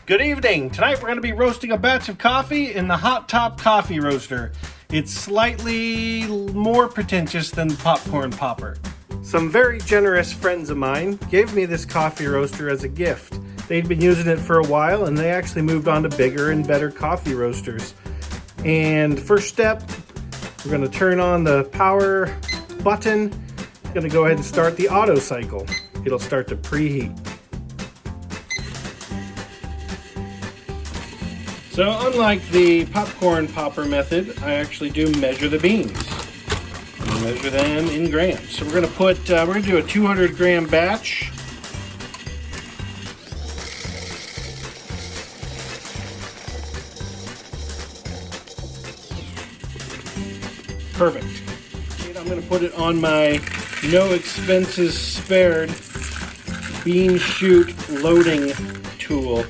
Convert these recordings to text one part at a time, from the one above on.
Good evening. Tonight we're going to be roasting a batch of coffee in the Hottop coffee roaster. It's slightly more pretentious than the popcorn popper. Some very generous friends of mine gave me this coffee roaster as a gift. They'd been using it for a while and they actually moved on to bigger and better coffee roasters. And first step, we're going to turn on the power button. I'm going to go ahead and start the auto cycle. It'll start to preheat. So unlike the popcorn popper method, I actually do measure the beans. I measure them in grams. So we're going to do a 200 gram batch. Perfect. I'm going to put it on my no expenses spared bean chute loading tool.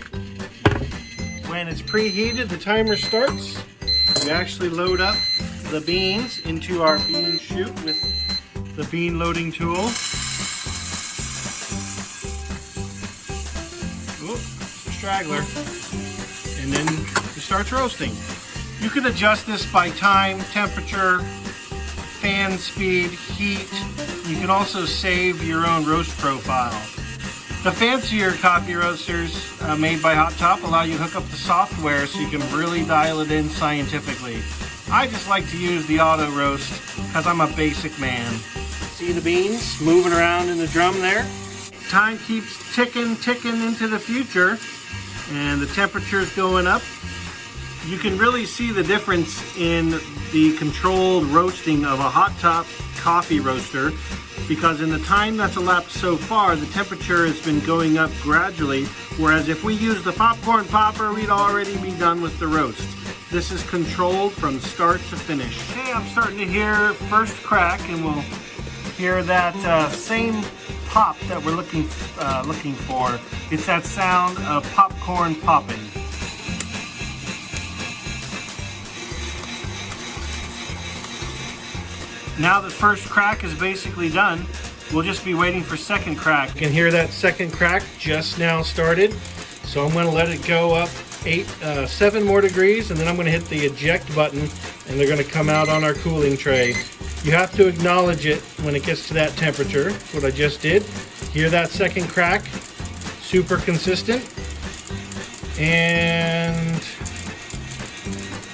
When it's preheated, the timer starts. We actually load up the beans into our bean chute with the bean loading tool. Oop, straggler. And then it starts roasting. You can adjust this by time, temperature, fan speed, heat. You can also save your own roast profile. The fancier coffee roasters made by Hottop allow you to hook up the software so you can really dial it in scientifically. I just like to use the auto roast because I'm a basic man. See the beans moving around in the drum there? Time keeps ticking into the future and the temperature's going up. You can really see the difference in the controlled roasting of a Hottop coffee roaster, because in the time that's elapsed so far, the temperature has been going up gradually, whereas if we use the popcorn popper, we'd already be done with the roast. This is controlled from start to finish. Okay, I'm starting to hear first crack, and we'll hear that same pop that we're looking for. It's that sound of popcorn popping. Now the first crack is basically done, we'll just be waiting for second crack. You can hear that second crack just now started. So I'm gonna let it go up 7 more degrees, and then I'm gonna hit the eject button and they're gonna come out on our cooling tray. You have to acknowledge it when it gets to that temperature. That's what I just did. Hear that second crack, super consistent. And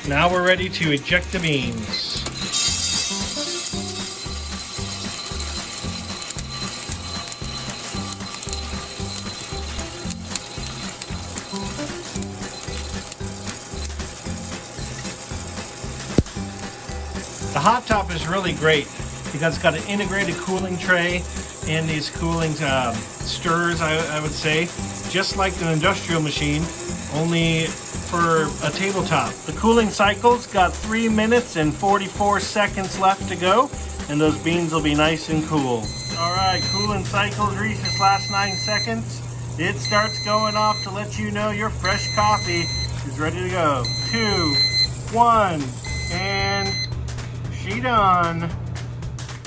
now we're ready to eject the beans. The Hottop is really great because it's got an integrated cooling tray and these cooling stirrers, I would say, just like an industrial machine, only for a tabletop. The cooling cycle's got 3 minutes and 44 seconds left to go, and those beans will be nice and cool. All right, cooling cycle's reached its last 9 seconds. It starts going off to let you know your fresh coffee is ready to go. 2, 1, and she done.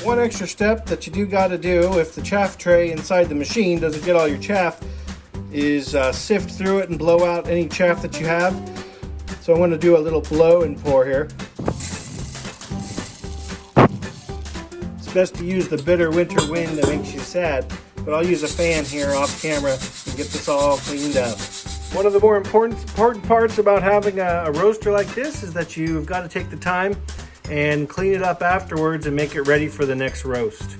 One extra step that you do got to do if the chaff tray inside the machine doesn't get all your chaff is sift through it and blow out any chaff that you have. So I'm going to do a little blow and pour here. It's best to use the bitter winter wind that makes you sad, but I'll use a fan here off camera and get this all cleaned up. One of the more important parts about having a roaster like this is that you've got to take the time and clean it up afterwards and make it ready for the next roast.